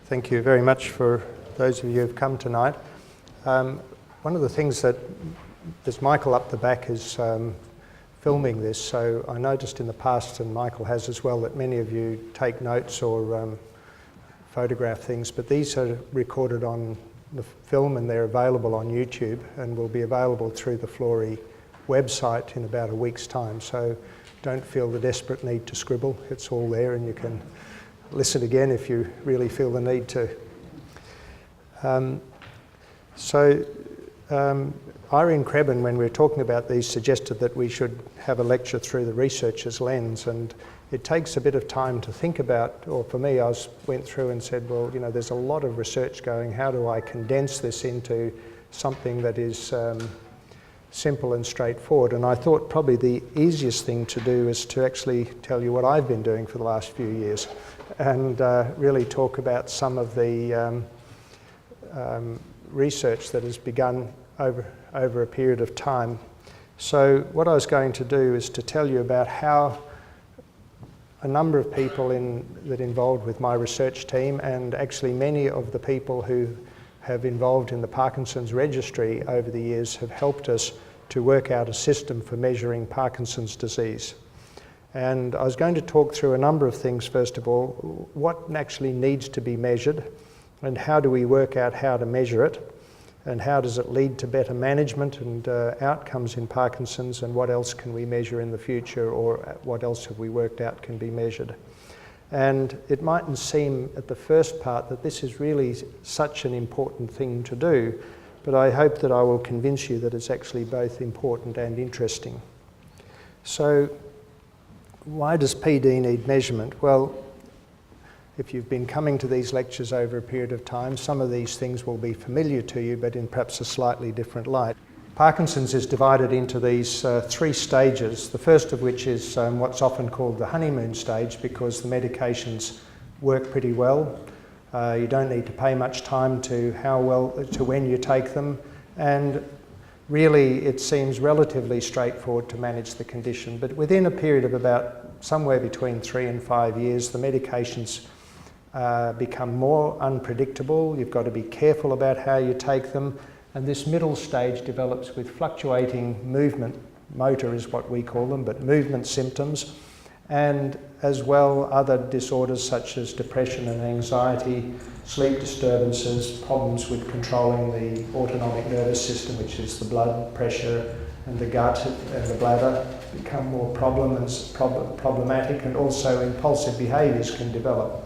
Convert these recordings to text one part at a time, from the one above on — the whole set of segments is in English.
Thank you very much for those of you who've come tonight. One of the things that there's Michael up the back is filming this, so I noticed in the past, and Michael has as well, that many of you take notes or photograph things, but these are recorded on the film and they're available on YouTube and will be available through the Florey website in about a week's time, so don't feel the desperate need to scribble. It's all there and you can listen again if you really feel the need to. Irene Krebin, when we were talking about these, suggested that we should have a lecture through the researcher's lens, and it takes a bit of time to think about, or for me, went through and said, well, you know, there's a lot of research going, how do I condense this into something that is simple and straightforward? And I thought probably the easiest thing to do is to actually tell you what I've been doing for the last few years and really talk about some of the research that has begun over a period of time. So what I was going to do is to tell you about how a number of people that involved with my research team, and actually many of the people who have involved in the Parkinson's registry over the years, have helped us to work out a system for measuring Parkinson's disease. And I was going to talk through a number of things. First of all, what actually needs to be measured, and how do we work out how to measure it, and how does it lead to better management and outcomes in Parkinson's, and what else can we measure in the future, or what else have we worked out can be measured. And it mightn't seem at the first part that this is really such an important thing to do, but I hope that I will convince you that it's actually both important and interesting. So why does PD need measurement? Well, if you've been coming to these lectures over a period of time, some of these things will be familiar to you, but in perhaps a slightly different light. Parkinson's is divided into these three stages, the first of which is what's often called the honeymoon stage, because the medications work pretty well. You don't need to pay much time to when you take them, and really it seems relatively straightforward to manage the condition. But within a period of about somewhere between 3 and 5 years, the medications become more unpredictable. You've got to be careful about how you take them, and this middle stage develops with fluctuating movement, motor is what we call them, but movement symptoms, and as well other disorders such as depression and anxiety, sleep disturbances, problems with controlling the autonomic nervous system, which is the blood pressure and the gut and the bladder, become more problematic, and also impulsive behaviours can develop.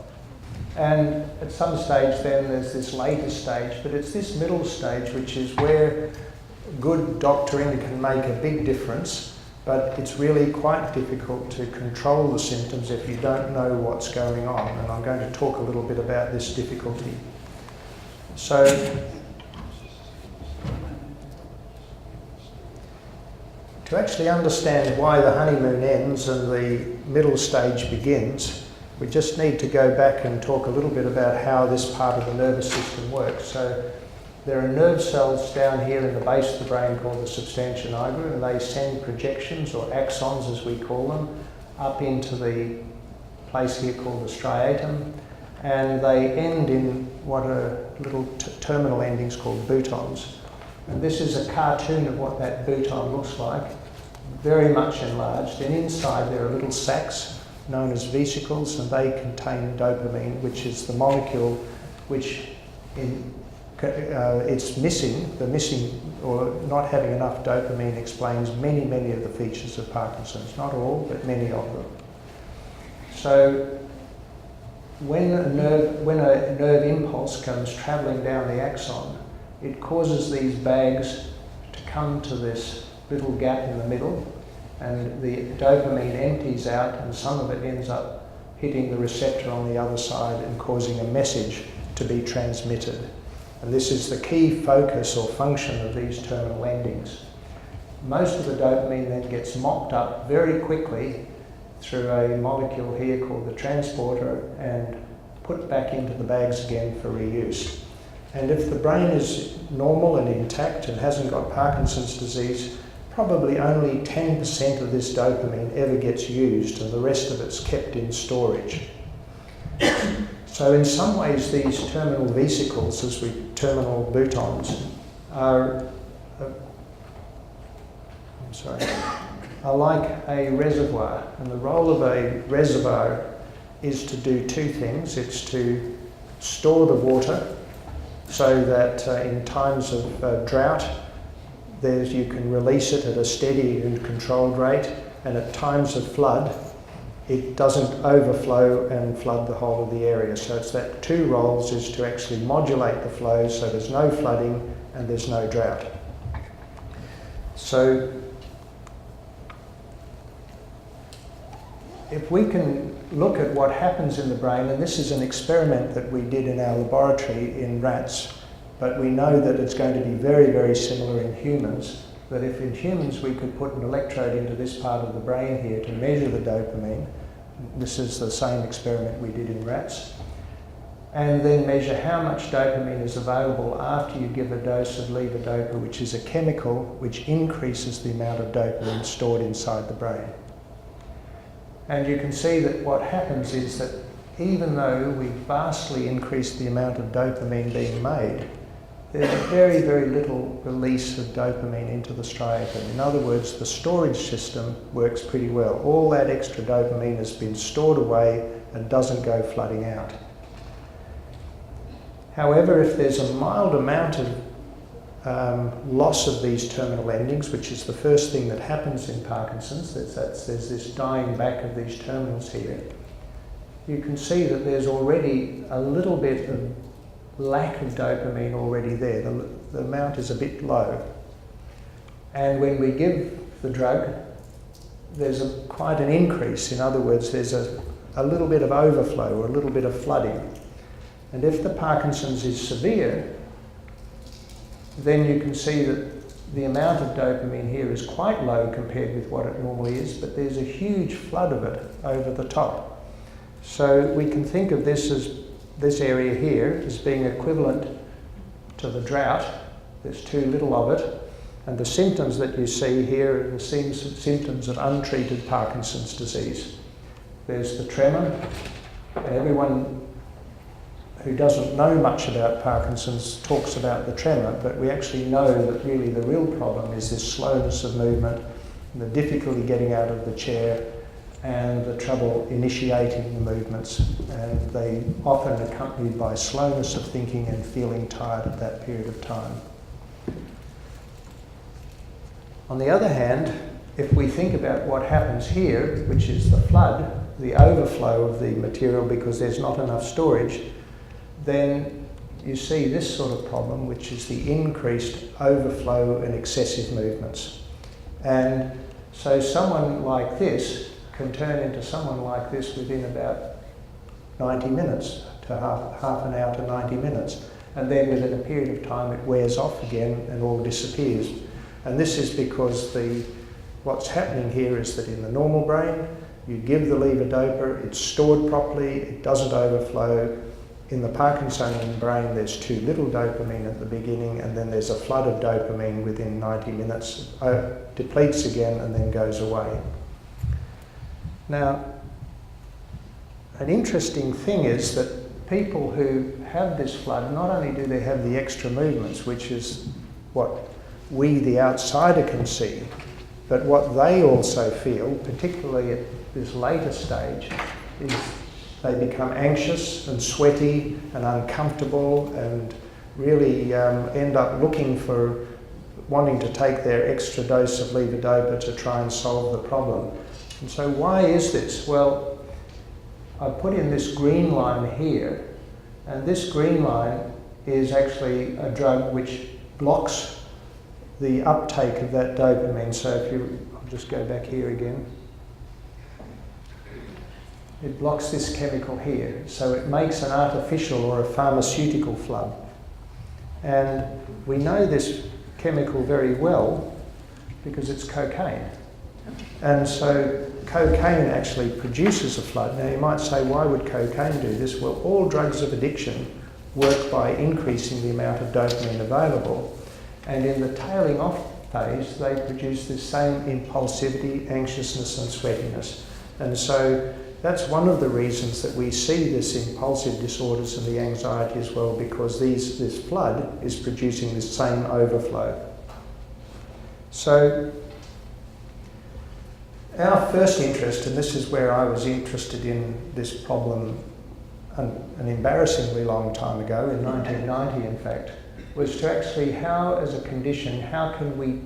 And at some stage then there's this later stage, but it's this middle stage which is where good doctoring can make a big difference, but it's really quite difficult to control the symptoms if you don't know what's going on, and I'm going to talk a little bit about this difficulty. So to actually understand why the honeymoon ends and the middle stage begins, we just need to go back and talk a little bit about how this part of the nervous system works. So there are nerve cells down here in the base of the brain called the substantia nigra, and they send projections, or axons as we call them, up into the place here called the striatum, and they end in what are little terminal endings called boutons. And this is a cartoon of what that bouton looks like, very much enlarged, and inside there are little sacs known as vesicles, and they contain dopamine, which is the molecule which it's missing. The missing or not having enough dopamine explains many of the features of Parkinson's. Not all, but many of them. So when a nerve impulse comes travelling down the axon, it causes these bags to come to this little gap in the middle, and the dopamine empties out, and some of it ends up hitting the receptor on the other side and causing a message to be transmitted. And this is the key focus or function of these terminal endings. Most of the dopamine then gets mopped up very quickly through a molecule here called the transporter and put back into the bags again for reuse. And if the brain is normal and intact and hasn't got Parkinson's disease, probably only 10% of this dopamine ever gets used, and the rest of it's kept in storage. So in some ways these terminal vesicles, terminal boutons, are like a reservoir, and the role of a reservoir is to do two things. It's to store the water so that in times of drought you can release it at a steady and controlled rate, and at times of flood it doesn't overflow and flood the whole of the area. So it's that two roles is to actually modulate the flow so there's no flooding and there's no drought. So if we can look at what happens in the brain, and this is an experiment that we did in our laboratory in rats, but we know that it's going to be very, very similar in humans, that if in humans we could put an electrode into this part of the brain here to measure the dopamine, this is the same experiment we did in rats, and then measure how much dopamine is available after you give a dose of levodopa, which is a chemical which increases the amount of dopamine stored inside the brain. And you can see that what happens is that even though we vastly increase the amount of dopamine being made, there's very, very little release of dopamine into the striatum. In other words, the storage system works pretty well. All that extra dopamine has been stored away and doesn't go flooding out. However, if there's a mild amount of loss of these terminal endings, which is the first thing that happens in Parkinson's, there's this dying back of these terminals here, you can see that there's already a little bit of lack of dopamine already there. The amount is a bit low. And when we give the drug, there's quite an increase. In other words, there's a little bit of overflow or a little bit of flooding. And if the Parkinson's is severe, then you can see that the amount of dopamine here is quite low compared with what it normally is, but there's a huge flood of it over the top. So we can think of this area here as being equivalent to the drought. There's too little of it. And the symptoms that you see here are the symptoms of untreated Parkinson's disease. There's the tremor. Everyone who doesn't know much about Parkinson's talks about the tremor, but we actually know that really the real problem is this slowness of movement, the difficulty getting out of the chair, and the trouble initiating the movements. And they often are accompanied by slowness of thinking and feeling tired at that period of time. On the other hand, if we think about what happens here, which is the flood, the overflow of the material because there's not enough storage, then you see this sort of problem, which is the increased overflow and excessive movements. And so someone like this can turn into someone like this within about 90 minutes to half an hour to 90 minutes. And then within a period of time it wears off again and all disappears. And this is because what's happening here is that in the normal brain, you give the levodopa, it's stored properly, it doesn't overflow. In the Parkinsonian brain, there's too little dopamine at the beginning, and then there's a flood of dopamine within 90 minutes, depletes again and then goes away. Now, an interesting thing is that people who have this flood, not only do they have the extra movements, which is what we, the outsider, can see, but what they also feel, particularly at this later stage, is they become anxious and sweaty and uncomfortable and really end up wanting to take their extra dose of levodopa to try and solve the problem. And so why is this? Well, I put in this green line here, and this green line is actually a drug which blocks the uptake of that dopamine. So I'll just go back here again. It blocks this chemical here, so it makes an artificial or a pharmaceutical flood. And we know this chemical very well because it's cocaine. And so cocaine actually produces a flood. Now you might say, why would cocaine do this? Well, all drugs of addiction work by increasing the amount of dopamine available. And in the tailing off phase, they produce this same impulsivity, anxiousness and sweatiness. And so that's one of the reasons that we see this impulsive disorders and the anxiety as well, because this flood is producing this same overflow. So our first interest, and this is where I was interested in this problem an embarrassingly long time ago, in 1990 in fact, was to actually how, as a condition, how can we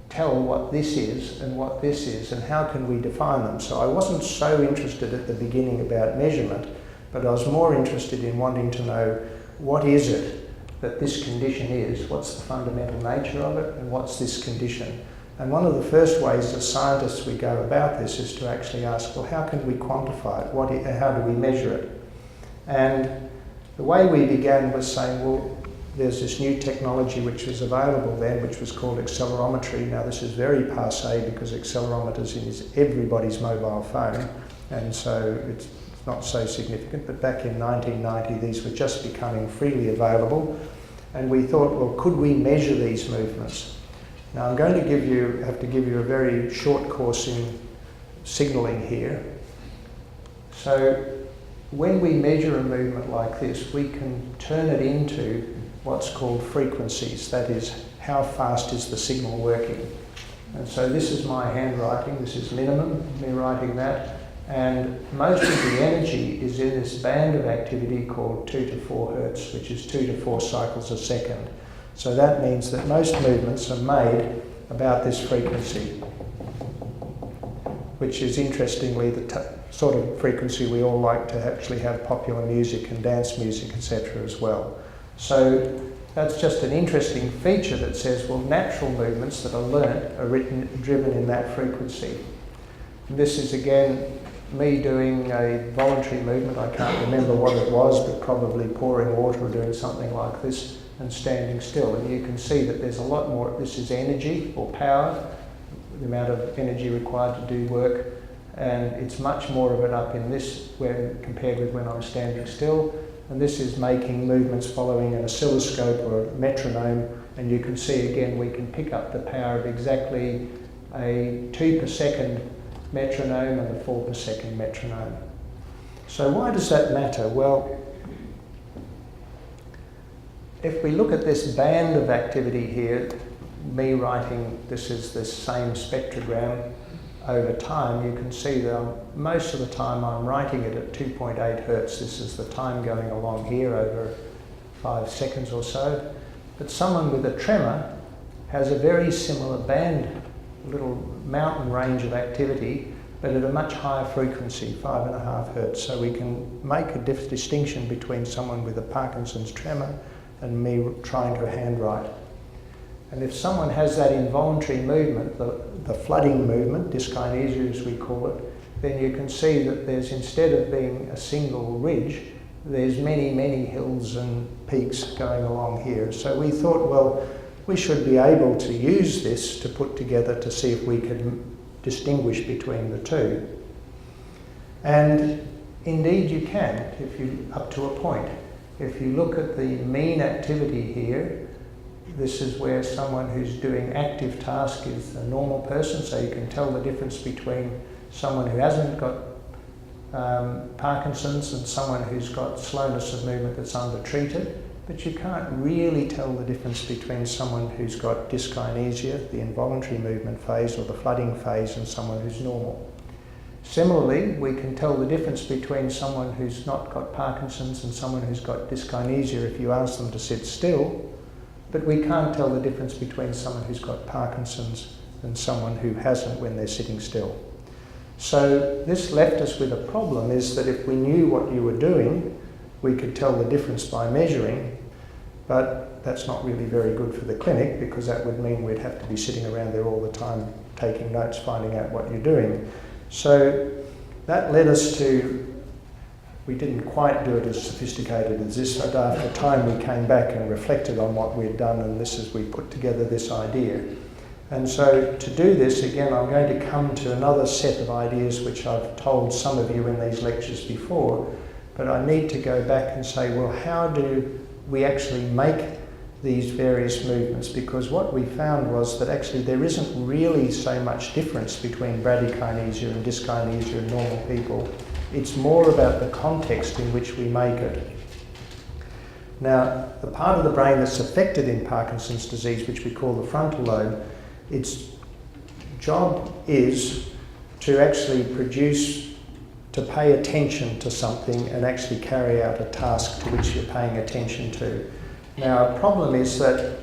tell what this is and what this is, and how can we define them? So I wasn't so interested at the beginning about measurement, but I was more interested in wanting to know what is it that this condition is, what's the fundamental nature of it, and what's this condition? And one of the first ways as scientists we go about this is to actually ask, well, how can we quantify it? How do we measure it? And the way we began was saying, well, there's this new technology which was available then, which was called accelerometry. Now this is very passé because accelerometers is everybody's mobile phone, and so it's not so significant. But back in 1990, these were just becoming freely available, and we thought, well, could we measure these movements? Now I'm going to have to give you a very short course in signalling here. So when we measure a movement like this, we can turn it into what's called frequencies. That is, how fast is the signal working? And so this is my handwriting. This is minimum, me writing that. And most of the energy is in this band of activity called 2 to 4 hertz, which is 2 to 4 cycles a second. So that means that most movements are made about this frequency, which is interestingly the sort of frequency we all like to actually have popular music and dance music, etc. as well. So that's just an interesting feature that says, well, natural movements that are learnt are driven in that frequency. And this is again me doing a voluntary movement. I can't remember what it was, but probably pouring water or doing something like this and standing still. And you can see that there's a lot more. This is energy or power, the amount of energy required to do work, and it's much more of it up in this when compared with when I'm standing still. And this is making movements following an oscilloscope or a metronome, and you can see again we can pick up the power of exactly a 2 per second metronome and a 4 per second metronome. So why does that matter? Well, if we look at this band of activity here, me writing this is the same spectrogram over time, you can see that most of the time I'm writing it at 2.8 hertz. This is the time going along here over 5 seconds or so. But someone with a tremor has a very similar band, little mountain range of activity, but at a much higher frequency, 5.5 hertz. So we can make a distinction between someone with a Parkinson's tremor and me trying to handwrite. And if someone has that involuntary movement, the flooding movement, dyskinesia as we call it, then you can see that there's, instead of being a single ridge, there's many, many hills and peaks going along here. So we thought, well, we should be able to use this to put together to see if we could distinguish between the two. And indeed you can, if you up to a point. If you look at the mean activity here, this is where someone who's doing active task is a normal person, so you can tell the difference between someone who hasn't got Parkinson's and someone who's got slowness of movement that's undertreated, but you can't really tell the difference between someone who's got dyskinesia, the involuntary movement phase, or the flooding phase, and someone who's normal. Similarly, we can tell the difference between someone who's not got Parkinson's and someone who's got dyskinesia if you ask them to sit still, but we can't tell the difference between someone who's got Parkinson's and someone who hasn't when they're sitting still. So this left us with a problem, is that if we knew what you were doing, we could tell the difference by measuring, but that's not really very good for the clinic, because that would mean we'd have to be sitting around there all the time taking notes, finding out what you're doing. So that led us to, we didn't quite do it as sophisticated as this, but after time we came back and reflected on what we'd done, and this is, we put together this idea. And so to do this, again, I'm going to come to another set of ideas which I've told some of you in these lectures before, but I need to go back and say, well, how do we actually make these various movements? Because what we found was that actually there isn't really so much difference between bradykinesia and dyskinesia in normal people. It's more about the context in which we make it. Now, the part of the brain that's affected in Parkinson's disease, which we call the frontal lobe, its job is to actually to pay attention to something and actually carry out a task to which you're paying attention to. Now, a problem is that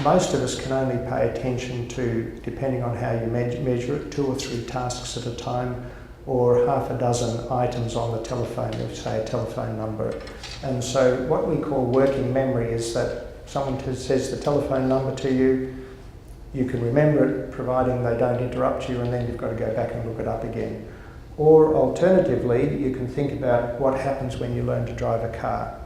most of us can only pay attention to, depending on how you measure it, 2 or 3 tasks at a time, or half a dozen items on the telephone, say a telephone number. And so what we call working memory is that someone says the telephone number to you, you can remember it providing they don't interrupt you, and then you've got to go back and look it up again. Or alternatively, you can think about what happens when you learn to drive a car.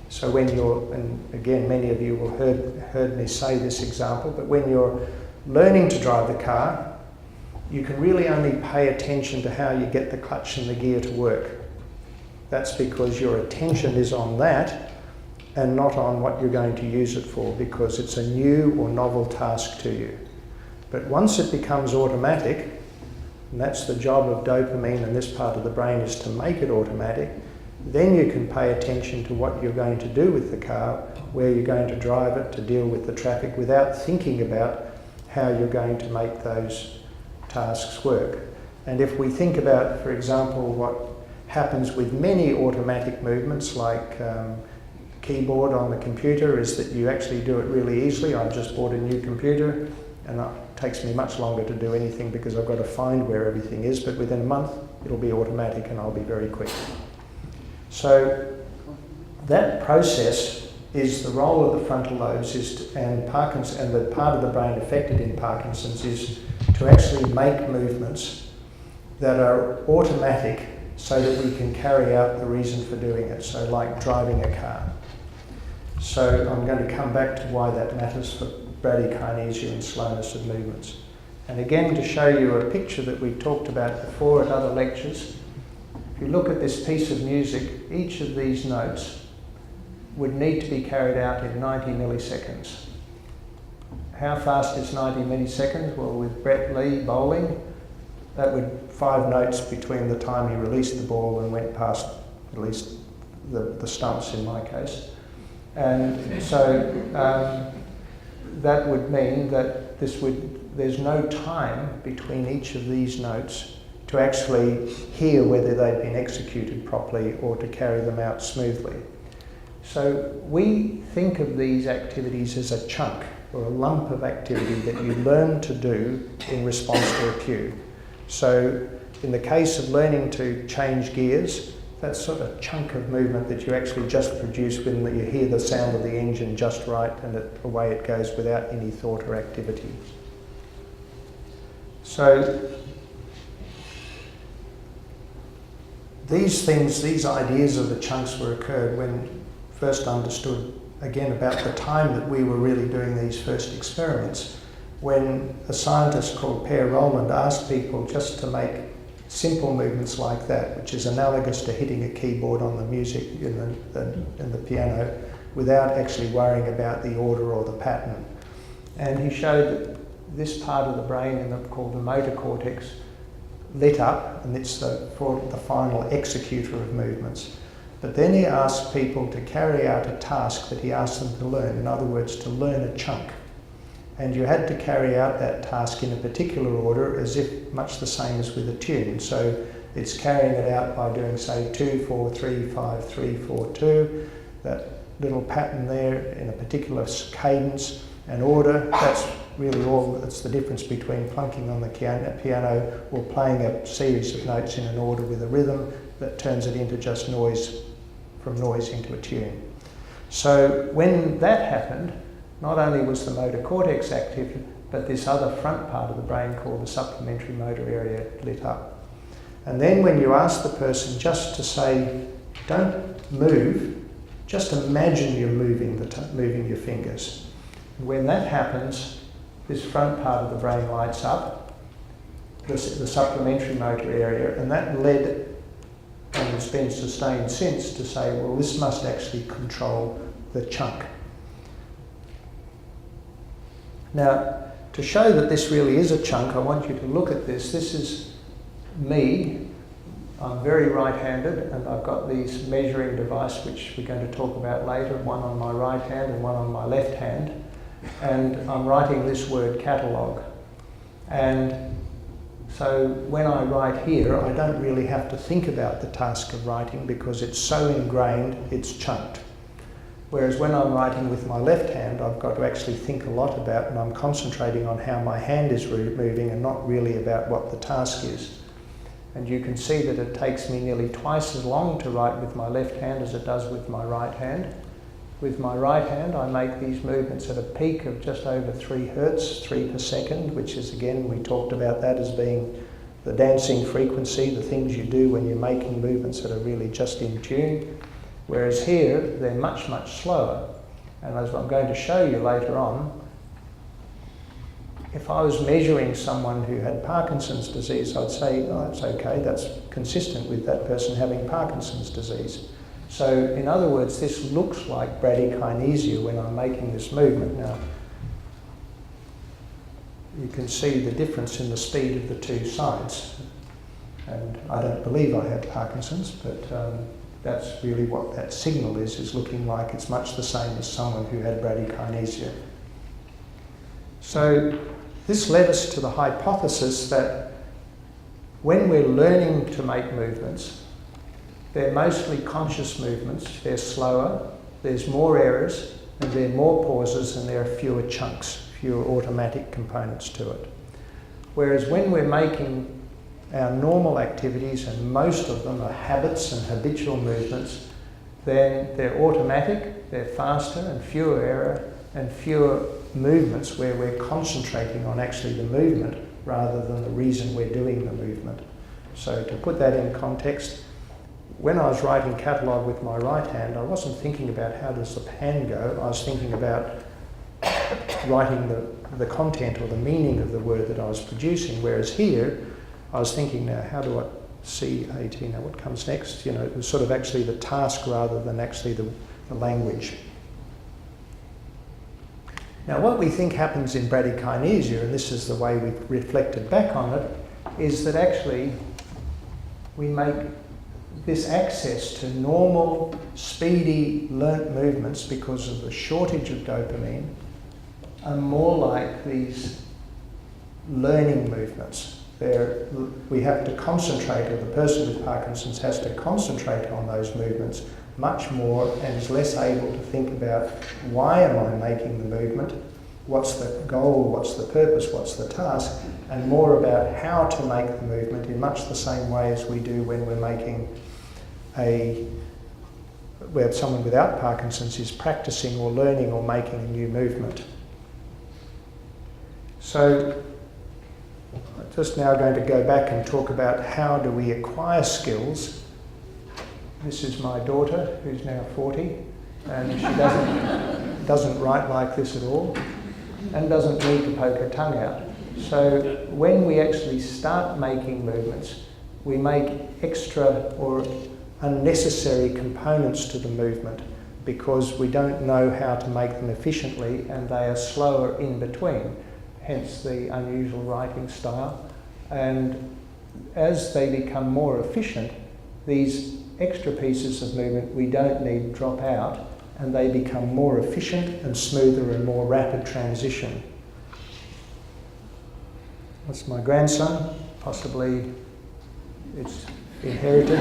So when you're, and again many of you will heard me say this example, but when you're learning to drive the car, you can really only pay attention to how you get the clutch and the gear to work. That's because your attention is on that and not on what you're going to use it for, because it's a new or novel task to you. But once it becomes automatic, and that's the job of dopamine, and this part of the brain is to make it automatic, then you can pay attention to what you're going to do with the car, where you're going to drive it, to deal with the traffic, without thinking about how you're going to make those tasks work. And if we think about, for example, what happens with many automatic movements like keyboard on the computer, is that you actually do it really easily. I've just bought a new computer and it takes me much longer to do anything because I've got to find where everything is, but within a month it'll be automatic and I'll be very quick. So that process is the role of the frontal lobes and the part of the brain affected in Parkinson's is to actually make movements that are automatic so that we can carry out the reason for doing it. So like driving a car. So I'm going to come back to why that matters for bradykinesia and slowness of movements. And again, to show you a picture that we've talked about before at other lectures, if you look at this piece of music, each of these notes would need to be carried out in 90 milliseconds. How fast is 90 milliseconds? Well, with Brett Lee bowling, that would 5 notes between the time he released the ball and went past at least the stumps in my case. And so that would mean that there's no time between each of these notes to actually hear whether they've been executed properly or to carry them out smoothly. So we think of these activities as a chunk or a lump of activity that you learn to do in response to a cue. So in the case of learning to change gears, that's sort of a chunk of movement that you actually just produce when you hear the sound of the engine just right, and away it goes without any thought or activity. So these ideas of the chunks were occurred when first understood, again, about the time that we were really doing these first experiments, when a scientist called Per Rowland asked people just to make simple movements like that, which is analogous to hitting a keyboard on the music in the piano without actually worrying about the order or the pattern. And he showed that this part of the brain, called the motor cortex, lit up, and it's the final executor of movements. But then he asked people to carry out a task that he asked them to learn, in other words, to learn a chunk. And you had to carry out that task in a particular order, as if much the same as with a tune. So it's carrying it out by doing, say, 2, 4, 3, 5, 3, 4, 2, that little pattern there in a particular cadence and order. That's really all, that's the difference between plunking on the piano or playing a series of notes in an order with a rhythm that turns it into just noise, from noise into a tune. So when that happened, not only was the motor cortex active, but this other front part of the brain called the supplementary motor area lit up. And then when you ask the person just to say, don't move, just imagine you're moving your fingers. And when that happens, this front part of the brain lights up, the supplementary motor area, and that led, and it's been sustained since, to say, well, this must actually control the chunk. Now, to show that this really is a chunk, I want you to look at this. This is me I'm very right-handed, and I've got these measuring device which we're going to talk about later, one on my right hand and one on my left hand, and I'm writing this word catalogue. And so when I write here, I don't really have to think about the task of writing because it's so ingrained, it's chunked. Whereas when I'm writing with my left hand, I've got to actually think a lot about, and I'm concentrating on how my hand is moving and not really about what the task is. And you can see that it takes me nearly twice as long to write with my left hand as it does with my right hand. With my right hand, I make these movements at a peak of just over 3 hertz, 3 per second, which is, again, we talked about that as being the dancing frequency, the things you do when you're making movements that are really just in tune. Whereas here, they're much, much slower. And as I'm going to show you later on, if I was measuring someone who had Parkinson's disease, I'd say, oh, that's okay, that's consistent with that person having Parkinson's disease. So, in other words, this looks like bradykinesia when I'm making this movement. Now, you can see the difference in the speed of the two sides. And I don't believe I have Parkinson's, but that's really what that signal is looking like. It's much the same as someone who had bradykinesia. So this led us to the hypothesis that when we're learning to make movements, they're mostly conscious movements, they're slower, there's more errors, and there are more pauses, and there are fewer chunks, fewer automatic components to it. Whereas when we're making our normal activities, and most of them are habits and habitual movements, then they're automatic, they're faster and fewer error and fewer movements where we're concentrating on actually the movement rather than the reason we're doing the movement. So to put that in context, when I was writing catalogue with my right hand, I wasn't thinking about how does the pen go, I was thinking about writing the content or the meaning of the word that I was producing, whereas here, I was thinking now, how do I C-A-T, now what comes next? You know, it was sort of actually the task rather than actually the language. Now what we think happens in bradykinesia, and this is the way we've reflected back on it, is that actually we make this access to normal, speedy, learnt movements because of the shortage of dopamine are more like these learning movements. We have to concentrate, or the person with Parkinson's has to concentrate on those movements much more and is less able to think about why am I making the movement, what's the goal, what's the purpose, what's the task, and more about how to make the movement in much the same way as we do when we're making where someone without Parkinson's is practicing or learning or making a new movement. So I'm just now going to go back and talk about how do we acquire skills. This is my daughter, who's now 40, and she doesn't write like this at all, and doesn't need to poke her tongue out. So when we actually start making movements, we make extra or unnecessary components to the movement because we don't know how to make them efficiently, and they are slower in between. Hence the unusual writing style. And as they become more efficient, these extra pieces of movement we don't need drop out, and they become more efficient and smoother and more rapid transition. That's my grandson, possibly it's inherited.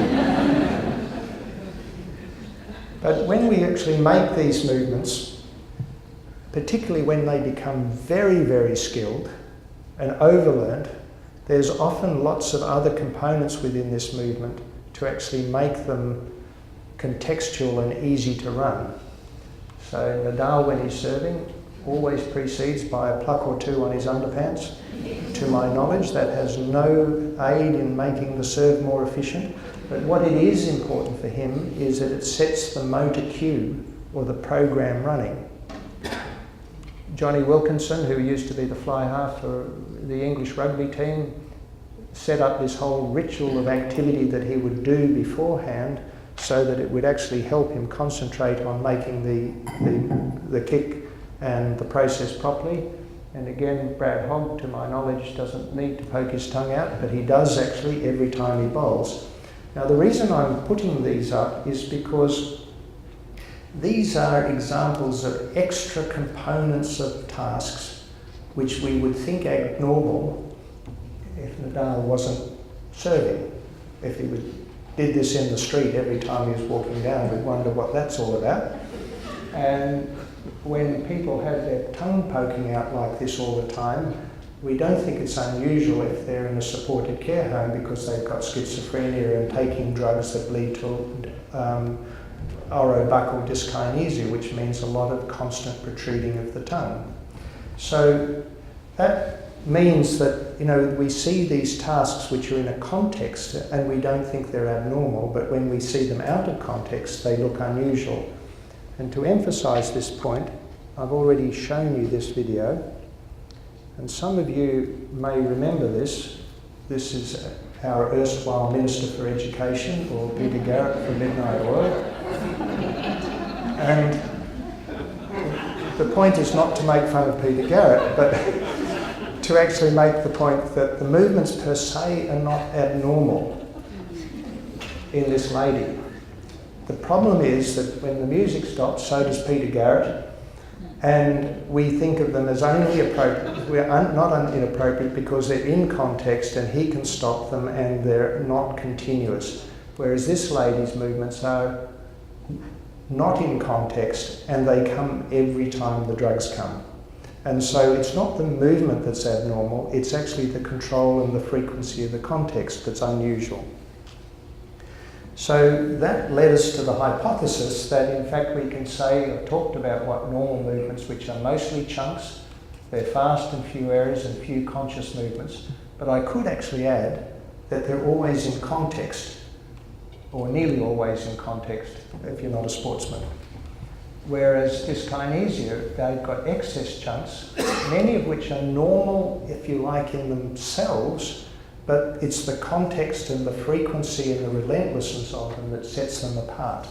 But when we actually make these movements, particularly when they become very, very skilled and overlearned, there's often lots of other components within this movement to actually make them contextual and easy to run. So Nadal, when he's serving, always precedes by a pluck or two on his underpants. To my knowledge, that has no aid in making the serve more efficient. But what it is important for him is that it sets the motor cue or the program running. Johnny Wilkinson, who used to be the fly half for the English rugby team, set up this whole ritual of activity that he would do beforehand so that it would actually help him concentrate on making the kick and the process properly. And again, Brad Hogg, to my knowledge, doesn't need to poke his tongue out, but he does actually every time he bowls. Now the reason I'm putting these up is because these are examples of extra components of tasks which we would think abnormal if Nadal wasn't serving. If he did this in the street every time he was walking down, we'd wonder what that's all about. And when people have their tongue poking out like this all the time, we don't think it's unusual if they're in a supported care home because they've got schizophrenia and taking drugs that lead to orobuccal dyskinesia, which means a lot of constant protruding of the tongue. So that means that, you know, we see these tasks which are in a context and we don't think they're abnormal, but when we see them out of context, they look unusual. And to emphasize this point, I've already shown you this video, and some of you may remember this. This is our erstwhile Minister for Education, or Peter Garrett from Midnight Oil. And the point is not to make fun of Peter Garrett, but to actually make the point that the movements per se are not abnormal in this lady. The problem is that when the music stops, so does Peter Garrett, and we think of them as only appropriate. We're not inappropriate because they're in context and he can stop them and they're not continuous. Whereas this lady's movements are not in context and they come every time the drugs come. And so it's not the movement that's abnormal, it's actually the control and the frequency of the context that's unusual. So that led us to the hypothesis that in fact we can say, I've talked about what normal movements, which are mostly chunks, they're fast and few errors and few conscious movements, but I could actually add that they're always in context, or nearly always in context if you're not a sportsman. Whereas dyskinesia, they've got excess chunks, many of which are normal, if you like, in themselves, but it's the context and the frequency and the relentlessness of them that sets them apart.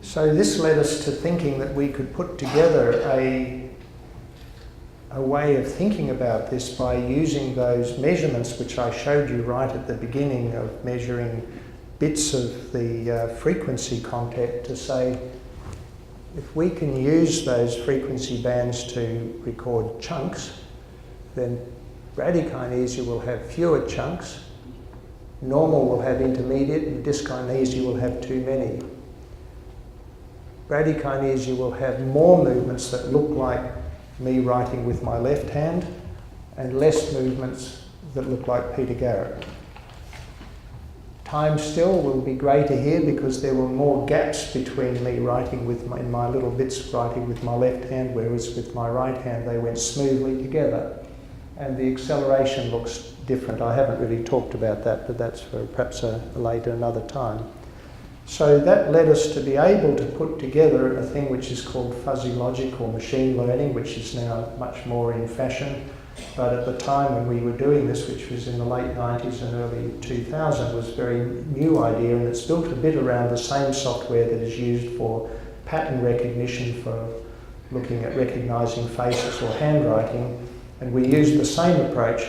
So this led us to thinking that we could put together a way of thinking about this by using those measurements which I showed you right at the beginning of measuring bits of the frequency content to say, if we can use those frequency bands to record chunks, then bradykinesia will have fewer chunks, normal will have intermediate, and dyskinesia will have too many. Bradykinesia will have more movements that look like me writing with my left hand, and less movements that look like Peter Garrett. Time still will be greater here because there were more gaps between me writing with my little bits writing with my left hand, whereas with my right hand they went smoothly together. And the acceleration looks different. I haven't really talked about that, but that's for perhaps later another time. So that led us to be able to put together a thing which is called fuzzy logic or machine learning, which is now much more in fashion. But at the time when we were doing this, which was in the late 90s and early 2000, was a very new idea, and it's built a bit around the same software that is used for pattern recognition, for looking at recognizing faces or handwriting. And we used the same approach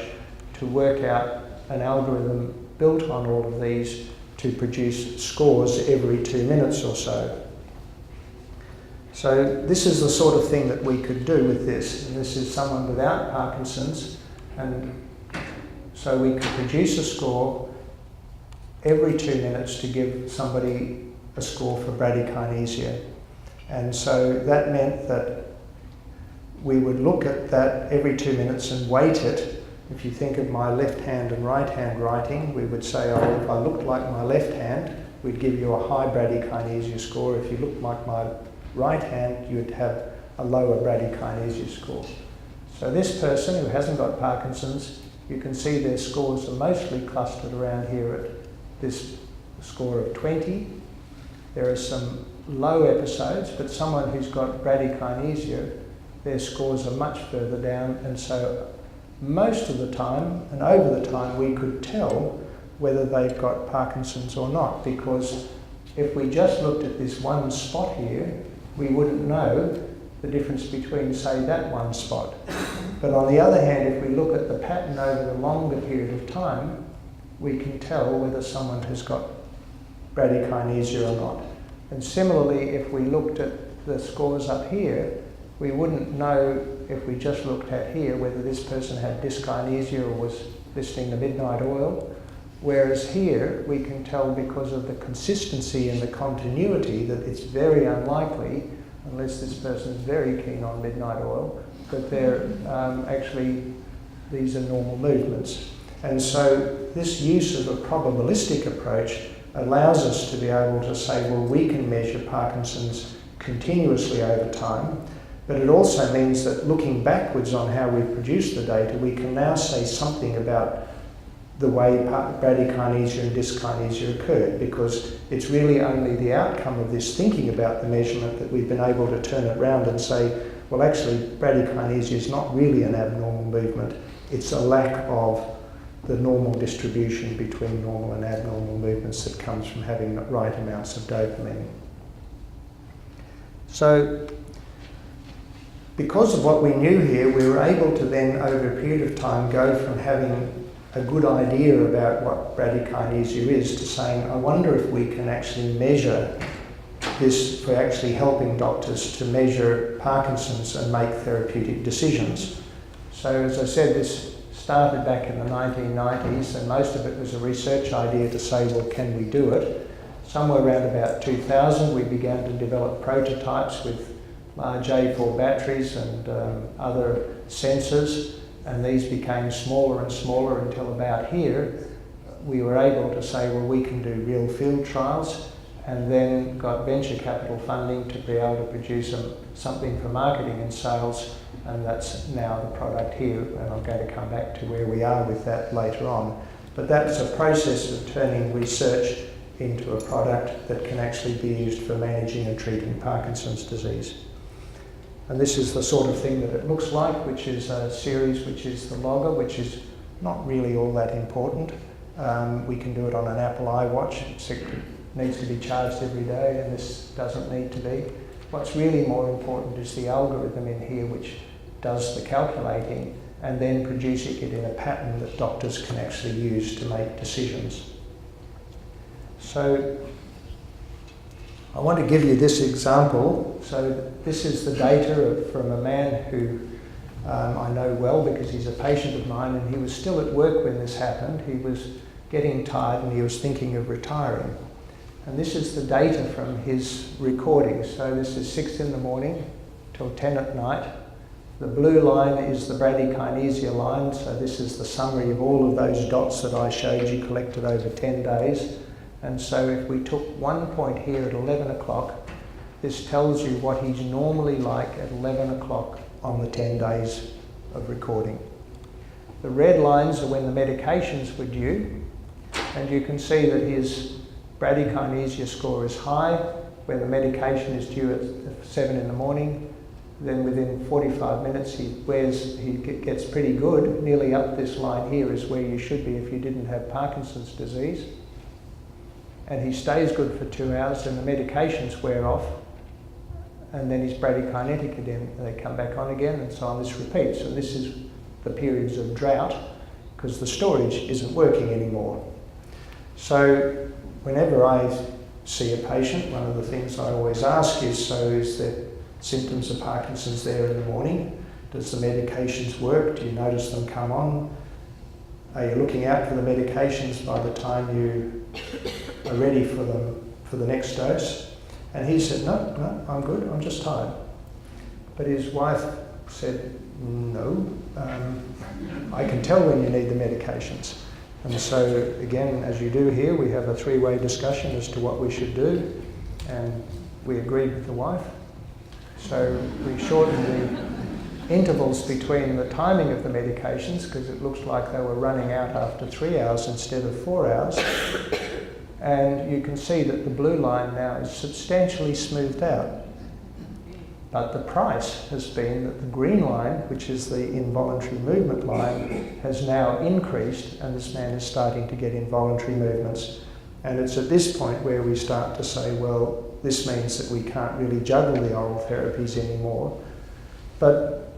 to work out an algorithm built on all of these to produce scores every 2 minutes or so. So this is the sort of thing that we could do with this. And this is someone without Parkinson's. And so we could produce a score every 2 minutes to give somebody a score for bradykinesia. And so that meant that we would look at that every 2 minutes and weight it. If you think of my left hand and right hand writing, we would say, oh, if I looked like my left hand, we'd give you a high bradykinesia score. If you looked like my right hand, you'd have a lower bradykinesia score. So this person who hasn't got Parkinson's, you can see their scores are mostly clustered around here at this score of 20. There are some low episodes, but someone who's got bradykinesia, their scores are much further down, and so most of the time, and over the time, we could tell whether they've got Parkinson's or not, because if we just looked at this one spot here, we wouldn't know the difference between, say, that one spot. But on the other hand, if we look at the pattern over the longer period of time, we can tell whether someone has got bradykinesia or not. And similarly, if we looked at the scores up here, we wouldn't know if we just looked at here whether this person had dyskinesia or was listening to midnight oil. Whereas here, we can tell because of the consistency and the continuity that it's very unlikely, unless this person is very keen on midnight oil, that they're actually, these are normal movements. And so this use of a probabilistic approach allows us to be able to say, well, we can measure Parkinson's continuously over time, but it also means that looking backwards on how we've produced the data, we can now say something about the way bradykinesia and dyskinesia occurred, because it's really only the outcome of this thinking about the measurement that we've been able to turn it around and say, well, actually, bradykinesia is not really an abnormal movement. It's a lack of the normal distribution between normal and abnormal movements that comes from having the right amounts of dopamine. So, because of what we knew here, we were able to then, over a period of time, go from having a good idea about what bradykinesia is to saying, I wonder if we can actually measure this for actually helping doctors to measure Parkinson's and make therapeutic decisions. So as I said, this started back in the 1990s, and most of it was a research idea to say, well, can we do it? Somewhere around about 2000, we began to develop prototypes with large A4 batteries and other sensors, and these became smaller and smaller until about here we were able to say, well, we can do real field trials, and then got venture capital funding to be able to produce something for marketing and sales, and that's now the product here, and I'm going to come back to where we are with that later on. But that's a process of turning research into a product that can actually be used for managing and treating Parkinson's disease. And this is the sort of thing that it looks like, which is a series which is the logger, which is not really all that important. We can do it on an Apple iWatch. It needs to be charged every day, and this doesn't need to be. What's really more important is the algorithm in here, which does the calculating and then producing it in a pattern that doctors can actually use to make decisions. So I want to give you this example. So this is the data from a man who I know well because he's a patient of mine, and he was still at work when this happened. He was getting tired and he was thinking of retiring. And this is the data from his recording. So this is 6 in the morning till 10 at night. The blue line is the bradykinesia line, so this is the summary of all of those dots that I showed you collected over 10 days. And so if we took one point here at 11 o'clock, this tells you what he's normally like at 11 o'clock on the 10 days of recording. The red lines are when the medications were due, and you can see that his bradykinesia score is high when the medication is due at 7 in the morning. Then within 45 minutes he gets pretty good. Nearly up this line here is where you should be if you didn't have Parkinson's disease. And he stays good for 2 hours, and the medications wear off, and then he's bradykinetic again, and they come back on again, and so on. This repeats. And this is the periods of drought, because the storage isn't working anymore. So whenever I see a patient, one of the things I always ask is, so is there symptoms of Parkinson's there in the morning? Does the medications work? Do you notice them come on? Are you looking out for the medications by the time you are ready for them for the next dose? And he said, no, I'm good, I'm just tired. But his wife said, no, I can tell when you need the medications. And so again, as you do here, we have a three-way discussion as to what we should do, and we agreed with the wife. So we shortened the intervals between the timing of the medications, because it looks like they were running out after 3 hours instead of 4 hours. And you can see that the blue line now is substantially smoothed out. But the price has been that the green line, which is the involuntary movement line, has now increased, and this man is starting to get involuntary movements. And it's at this point where we start to say, well, this means that we can't really juggle the oral therapies anymore. But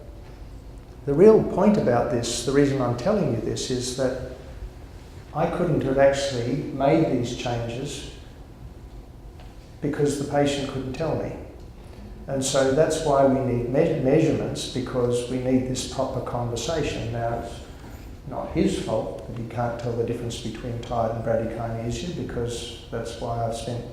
the real point about this, the reason I'm telling you this, is that I couldn't have actually made these changes because the patient couldn't tell me. And so that's why we need measurements, because we need this proper conversation. Now, it's not his fault that he can't tell the difference between tired and bradykinesia, because that's why I've spent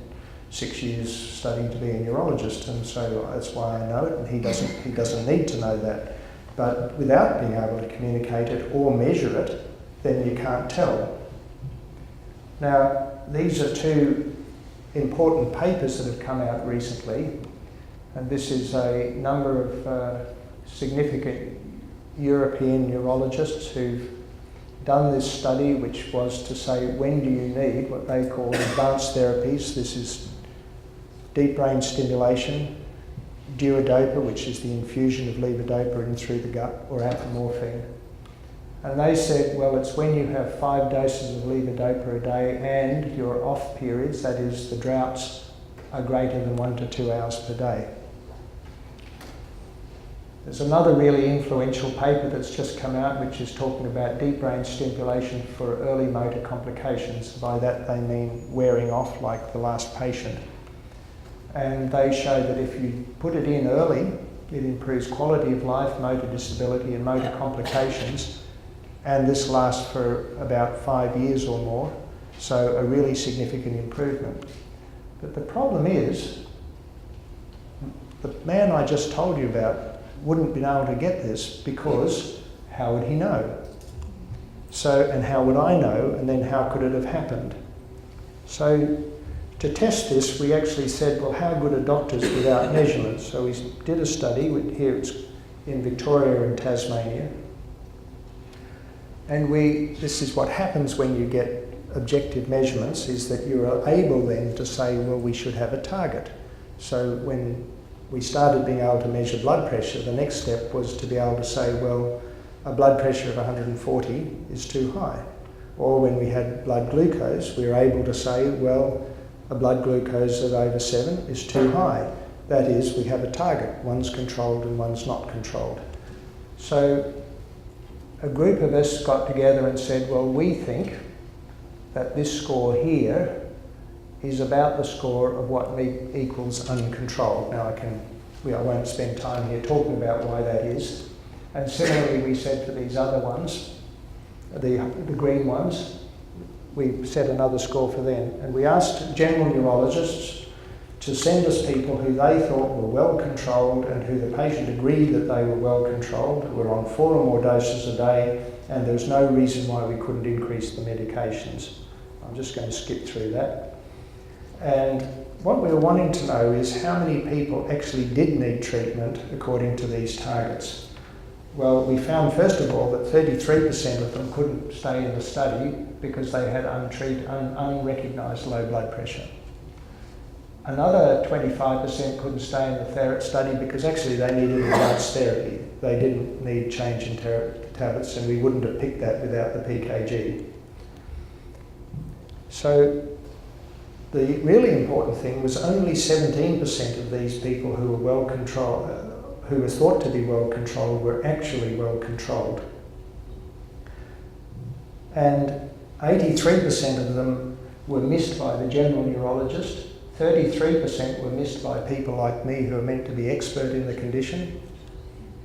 6 years studying to be a neurologist, and so that's why I know it, and he doesn't need to know that. But without being able to communicate it or measure it, then you can't tell. Now, these are two important papers that have come out recently, and this is a number of significant European neurologists who've done this study, which was to say, when do you need what they call advanced therapies? This is deep brain stimulation, duodopa, which is the infusion of levodopa in through the gut, or apomorphine. And they said, well, it's when you have 5 doses of levodopa a day and your off periods, that is, the droughts, are greater than 1 to 2 hours per day. There's another really influential paper that's just come out, which is talking about deep brain stimulation for early motor complications. By that they mean wearing off, like the last patient. And they show that if you put it in early, it improves quality of life, motor disability and motor complications, and this lasts for about 5 years or more, so a really significant improvement. But the problem is, the man I just told you about wouldn't have been able to get this, because how would he know? So, and how would I know, and then how could it have happened? So to test this, we actually said, well, how good are doctors without measurements? So we did a study, here it's in Victoria and Tasmania, and this is what happens when you get objective measurements, is that you're able then to say, well, we should have a target. So when we started being able to measure blood pressure, the next step was to be able to say, well, a blood pressure of 140 is too high. Or when we had blood glucose, we were able to say, well, a blood glucose of over 7 is too high. That is, we have a target. One's controlled and one's not controlled. So a group of us got together and said, well, we think that this score here is about the score of what equals uncontrolled. Now I won't spend time here talking about why that is. And similarly, we said for these other ones, the green ones, we set another score for them. And we asked general neurologists to send us people who they thought were well controlled and who the patient agreed that they were well controlled, who were on 4 or more doses a day, and there was no reason why we couldn't increase the medications. I'm just going to skip through that. And what we were wanting to know is how many people actually did need treatment according to these targets. Well, we found, first of all, that 33% of them couldn't stay in the study because they had unrecognised low blood pressure. Another 25% couldn't stay in the study because actually they needed advanced therapy. They didn't need change in tablets, and we wouldn't have picked that without the PKG. So the really important thing was only 17% of these people who were well controlled, who were thought to be well controlled, were actually well controlled. And 83% of them were missed by the general neurologist, 33% were missed by people like me who are meant to be expert in the condition,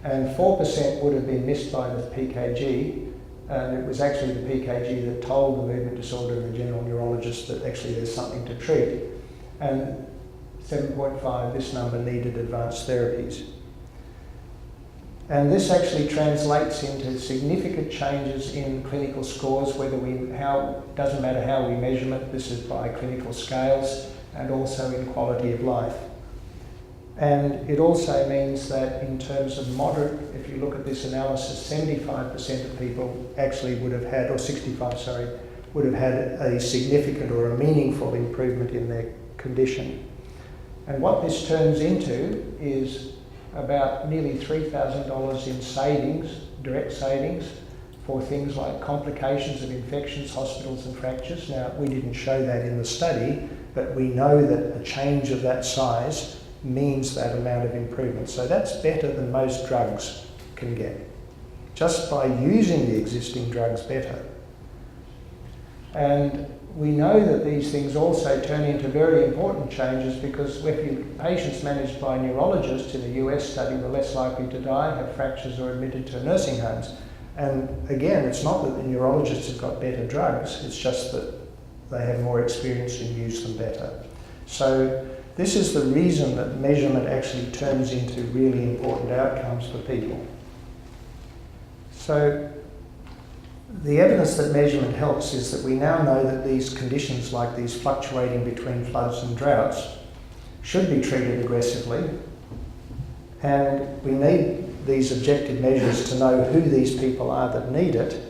and 4% would have been missed by the PKG. And it was actually the PKG that told the movement disorder and the general neurologist that actually there's something to treat. And 7.5, this number, needed advanced therapies. And this actually translates into significant changes in clinical scores, doesn't matter how we measure it, this is by clinical scales, and also in quality of life. And it also means that in terms of moderate, if you look at this analysis, 75% of people actually would have had, or 65, sorry, would have had a significant or a meaningful improvement in their condition. And what this turns into is about nearly $3,000 in savings, direct savings, for things like complications of infections, hospitals and fractures. Now, we didn't show that in the study, but we know that a change of that size means that amount of improvement. So that's better than most drugs can get, just by using the existing drugs better. And we know that these things also turn into very important changes, because if patients managed by neurologists in a US study were less likely to die, have fractures, or admitted to nursing homes. And again, it's not that the neurologists have got better drugs, it's just that they have more experience and use them better. So this is the reason that measurement actually turns into really important outcomes for people. So the evidence that measurement helps is that we now know that these conditions, like these fluctuating between floods and droughts, should be treated aggressively. And we need these objective measures to know who these people are that need it.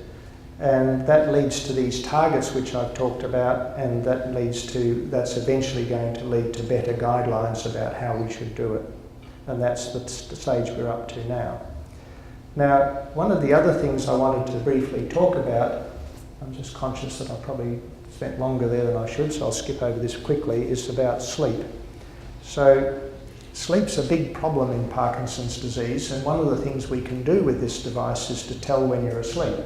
And that leads to these targets which I've talked about, and that's eventually going to lead to better guidelines about how we should do it. And that's the stage we're up to now. Now, one of the other things I wanted to briefly talk about, I'm just conscious that I probably spent longer there than I should, so I'll skip over this quickly, is about sleep. So sleep's a big problem in Parkinson's disease, and one of the things we can do with this device is to tell when you're asleep.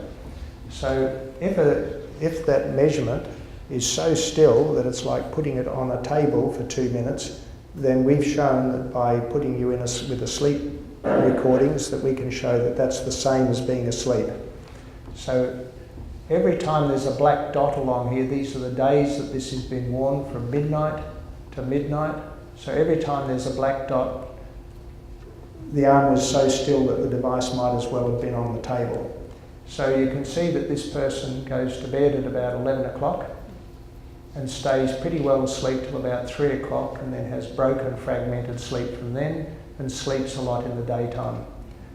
So if that measurement is so still that it's like putting it on a table for 2 minutes, then we've shown that by putting you in with a sleep recordings that we can show that that's the same as being asleep. So every time there's a black dot along here, these are the days that this has been worn from midnight to midnight. So every time there's a black dot, the arm was so still that the device might as well have been on the table. So you can see that this person goes to bed at about 11 o'clock and stays pretty well asleep till about 3 o'clock, and then has broken, fragmented sleep from then, and sleeps a lot in the daytime,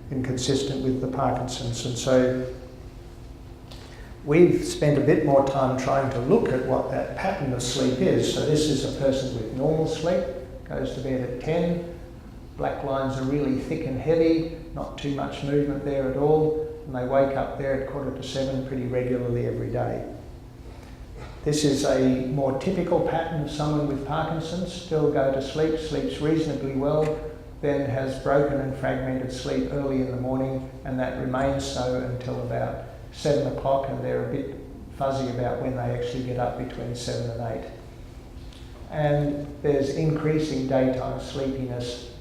inconsistent with the Parkinson's. And so we've spent a bit more time trying to look at what that pattern of sleep is. So this is a person with normal sleep, goes to bed at 10, black lines are really thick and heavy, not too much movement there at all, and they wake up there at 6:45 pretty regularly every day. This is a more typical pattern of someone with Parkinson's. Still go to sleep, sleeps reasonably well, then has broken and fragmented sleep early in the morning, and that remains so until about 7 o'clock, and they're a bit fuzzy about when they actually get up between 7 and 8. And there's increasing daytime sleepiness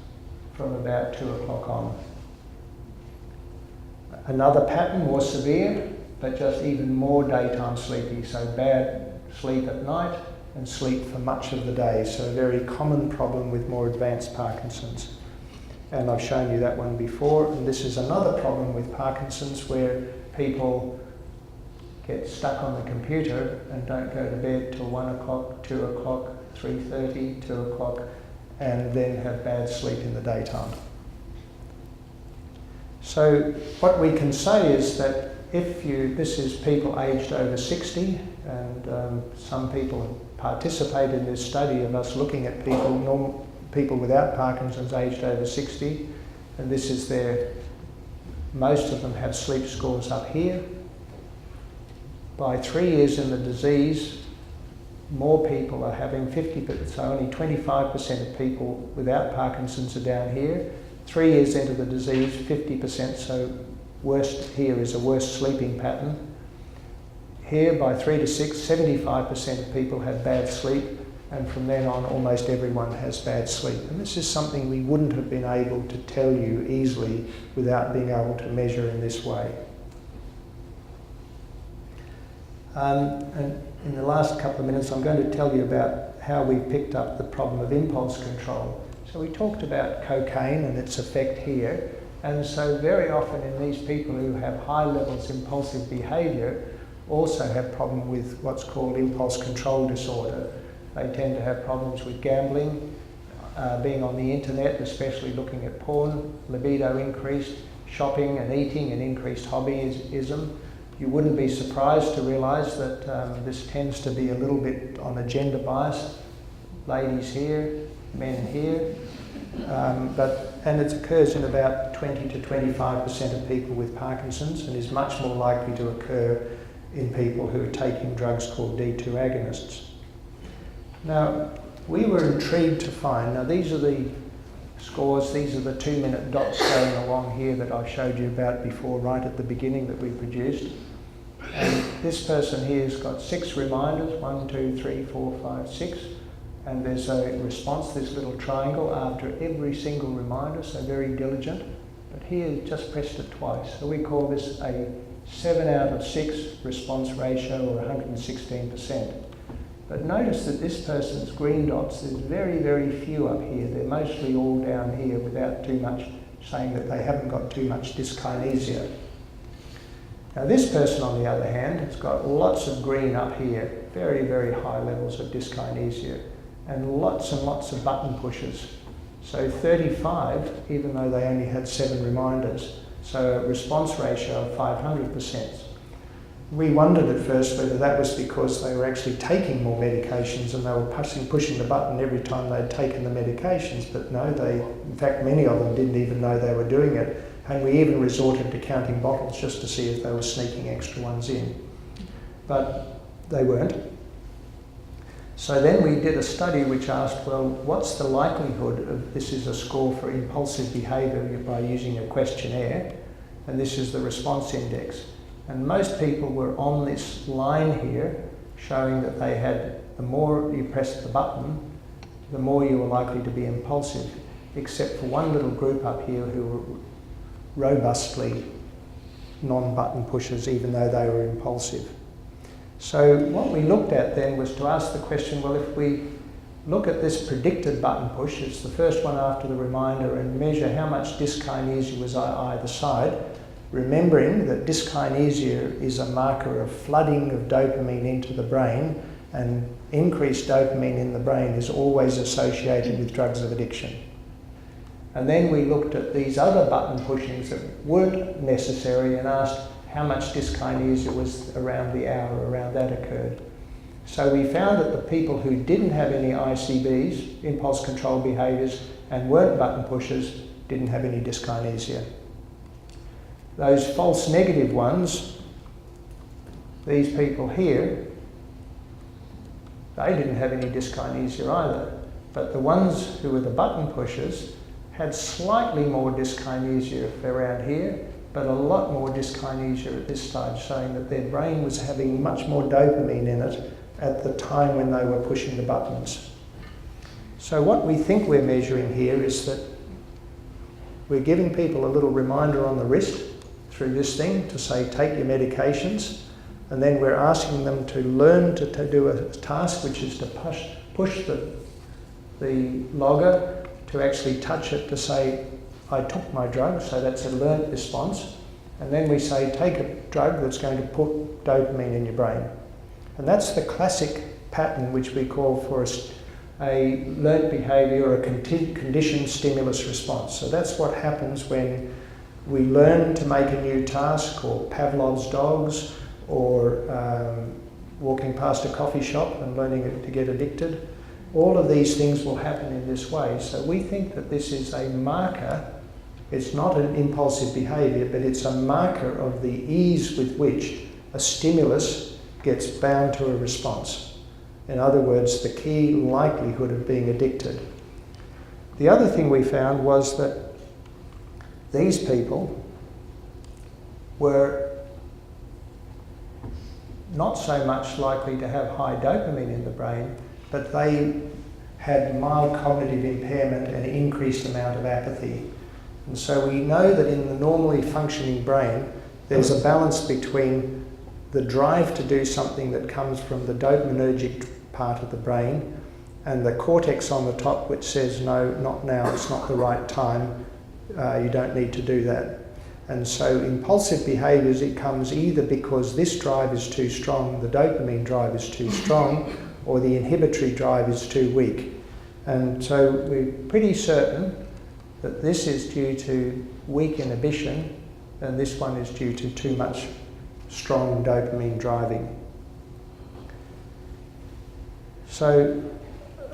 from about 2 o'clock on. Another pattern, more severe, but just even more daytime sleepy, so bad sleep at night and sleep for much of the day. So a very common problem with more advanced Parkinson's. And I've shown you that one before, and this is another problem with Parkinson's where people get stuck on the computer and don't go to bed till 1 o'clock, 2 o'clock, 3:30, 2 o'clock, and then have bad sleep in the daytime. So what we can say is that this is people aged over 60, and some people have participated in this study of us looking at people without Parkinson's aged over 60, and this is most of them have sleep scores up here. By 3 years in the disease, more people are having 50%, so only 25% of people without Parkinson's are down here. 3 years into the disease, 50%, so worst here is a worse sleeping pattern. Here, by 3 to 6, 75% of people have bad sleep, and from then on, almost everyone has bad sleep. And this is something we wouldn't have been able to tell you easily without being able to measure in this way. And in the last couple of minutes, I'm going to tell you about how we picked up the problem of impulse control. So we talked about cocaine and its effect here, and so very often in these people who have high levels of impulsive behaviour also have problem with what's called impulse control disorder. They tend to have problems with gambling, being on the internet, especially looking at porn, libido increased, shopping and eating, and increased hobbyism. You wouldn't be surprised to realise that this tends to be a little bit on a gender bias. Ladies here, men here, and it occurs in about 20 to 25% of people with Parkinson's, and is much more likely to occur in people who are taking drugs called D2 agonists. Now, we were intrigued to find, now these are the scores, these are the 2-minute dots going along here that I showed you about before, right at the beginning that we produced. And this person here has got 6 reminders, 1, 2, 3, 4, 5, 6. And there's a response, this little triangle, after every single reminder, so very diligent. But here, just pressed it twice. So we call this a 7 out of 6 response ratio, or 116%. But notice that this person's green dots, there's very, very few up here. They're mostly all down here without too much, saying that they haven't got too much dyskinesia. Now this person, on the other hand, has got lots of green up here, very, very high levels of dyskinesia, and lots of button pushes. So 35, even though they only had 7 reminders. So a response ratio of 500%. We wondered at first whether that was because they were actually taking more medications and they were pushing the button every time they'd taken the medications, but no, in fact many of them didn't even know they were doing it, and we even resorted to counting bottles just to see if they were sneaking extra ones in. But they weren't. So then we did a study which asked, well, what's the likelihood of, this is a score for impulsive behaviour by using a questionnaire, and this is the response index. And most people were on this line here, showing that they had, the more you pressed the button, the more you were likely to be impulsive, except for one little group up here who were robustly non-button pushers, even though they were impulsive. So what we looked at then was to ask the question, well, if we look at this predicted button push, it's the first one after the reminder, and measure how much dyskinesia was on either side, remembering that dyskinesia is a marker of flooding of dopamine into the brain, and increased dopamine in the brain is always associated with drugs of addiction. And then we looked at these other button pushings that weren't necessary and asked how much dyskinesia was around the hour around that occurred. So we found that the people who didn't have any ICBs, impulse control behaviours, and weren't button pushers didn't have any dyskinesia. Those false negative ones, these people here, they didn't have any dyskinesia either. But the ones who were the button pushers had slightly more dyskinesia around here, but a lot more dyskinesia at this stage, showing that their brain was having much more dopamine in it at the time when they were pushing the buttons. So what we think we're measuring here is that we're giving people a little reminder on the wrist through this thing to say, take your medications, and then we're asking them to learn to do a task, which is to push the logger to actually touch it to say, I took my drug, so that's a learnt response. And then we say, take a drug that's going to put dopamine in your brain. And that's the classic pattern which we call for a learnt behaviour or a conditioned stimulus response. So that's what happens when we learn to make a new task, or Pavlov's dogs, or walking past a coffee shop and learning to get addicted. All of these things will happen in this way. So we think that this is a marker. It's not an impulsive behaviour, but it's a marker of the ease with which a stimulus gets bound to a response. In other words, the key likelihood of being addicted. The other thing we found was that these people were not so much likely to have high dopamine in the brain, but they had mild cognitive impairment and increased amount of apathy. And so we know that in the normally functioning brain, there's a balance between the drive to do something that comes from the dopaminergic part of the brain and the cortex on the top, which says, no, not now, it's not the right time, you don't need to do that. And so impulsive behaviours, it comes either because this drive is too strong, the dopamine drive is too strong, or the inhibitory drive is too weak. And so we're pretty certain that this is due to weak inhibition and this one is due to too much strong dopamine driving. So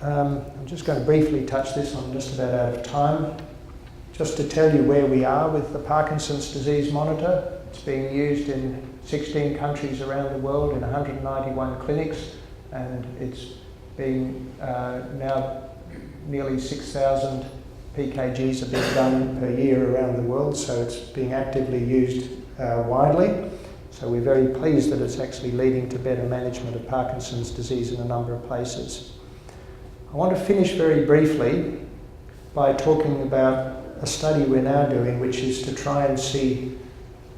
I'm just going to briefly touch this, I'm just about out of time. Just to tell you where we are with the Parkinson's disease monitor. It's being used in 16 countries around the world in 191 clinics, and it's being now nearly 6,000 PKGs are being done per year around the world, so it's being actively used widely. So we're very pleased that it's actually leading to better management of Parkinson's disease in a number of places. I want to finish very briefly by talking about a study we're now doing, which is to try and see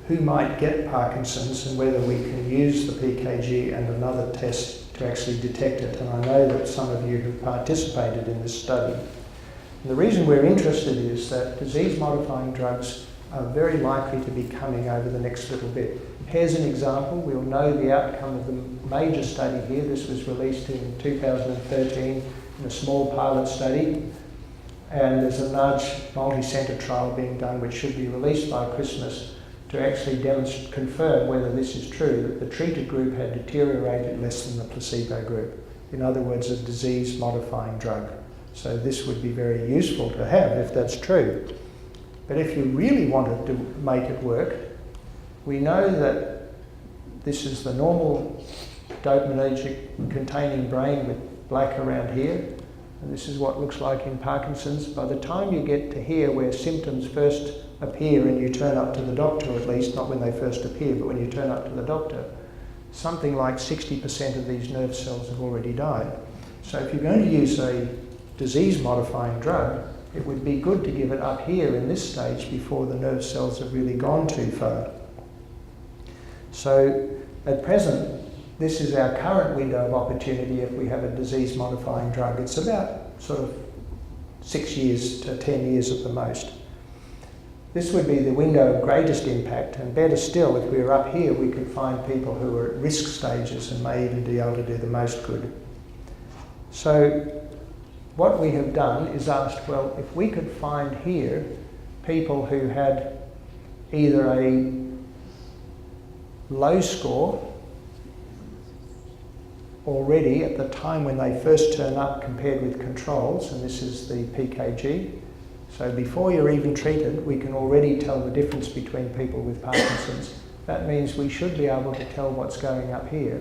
who might get Parkinson's and whether we can use the PKG and another test to actually detect it. And I know that some of you have participated in this study. And the reason we're interested is that disease-modifying drugs are very likely to be coming over the next little bit. Here's an example. We'll know the outcome of the major study here. This was released in 2013 in a small pilot study. And there's a large multi-centre trial being done which should be released by Christmas to actually confirm whether this is true, that the treated group had deteriorated less than the placebo group. In other words, a disease-modifying drug. So this would be very useful to have if that's true. But if you really wanted to make it work, we know that this is the normal dopaminergic containing brain with black around here. And this is what it looks like in Parkinson's. By the time you get to here where symptoms first appear and you turn up to the doctor, at least, not when they first appear, but when you turn up to the doctor, something like 60% of these nerve cells have already died. So if you're going to use a disease-modifying drug, it would be good to give it up here in this stage before the nerve cells have really gone too far. So at present, this is our current window of opportunity if we have a disease-modifying drug. It's about sort of 6 years to 10 years at the most. This would be the window of greatest impact, and better still, if we were up here, we could find people who are at risk stages and may even be able to do the most good. So what we have done is asked, well, if we could find here people who had either a low score already at the time when they first turn up compared with controls, and this is the PKG. So before you're even treated, we can already tell the difference between people with Parkinson's. That means we should be able to tell what's going up here.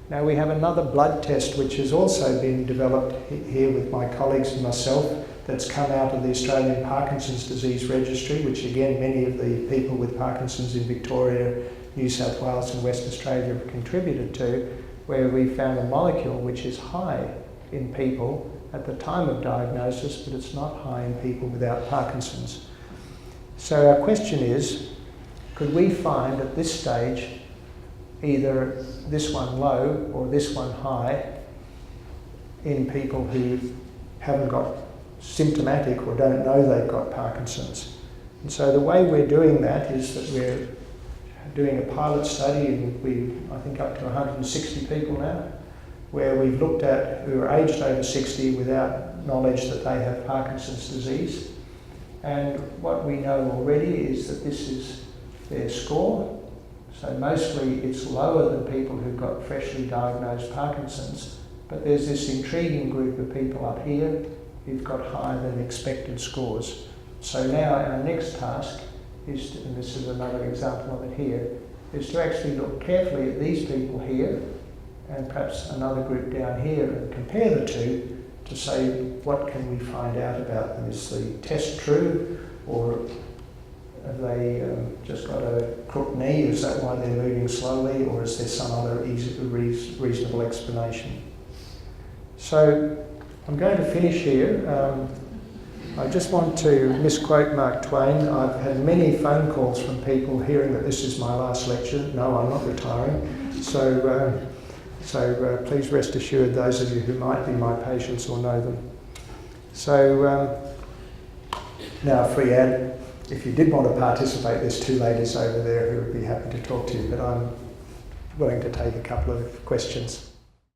Now we have another blood test which has also been developed here with my colleagues and myself, that's come out of the Australian Parkinson's Disease Registry, which again many of the people with Parkinson's in Victoria, New South Wales and West Australia have contributed to, where we found a molecule which is high in people at the time of diagnosis, but it's not high in people without Parkinson's. So our question is, could we find at this stage either this one low or this one high in people who haven't got symptomatic or don't know they've got Parkinson's? And so the way we're doing that is that we're doing a pilot study, and I think up to 160 people now, where we've looked at who are aged over 60 without knowledge that they have Parkinson's disease. And what we know already is that this is their score. So mostly it's lower than people who've got freshly diagnosed Parkinson's, but there's this intriguing group of people up here who've got higher than expected scores. So now our next task is to, and this is another example of it here, is to actually look carefully at these people here and perhaps another group down here and compare the two to say what can we find out about them. Is the test true, or have they just got a crooked knee? Is that why they're moving slowly, or is there some other reasonable explanation? So I'm going to finish here. I just want to misquote Mark Twain. I've had many phone calls from people hearing that this is my last lecture. No, I'm not retiring. So please rest assured, those of you who might be my patients or know them. So now a free ad. If you did want to participate, there's two ladies over there who would be happy to talk to you, but I'm willing to take a couple of questions.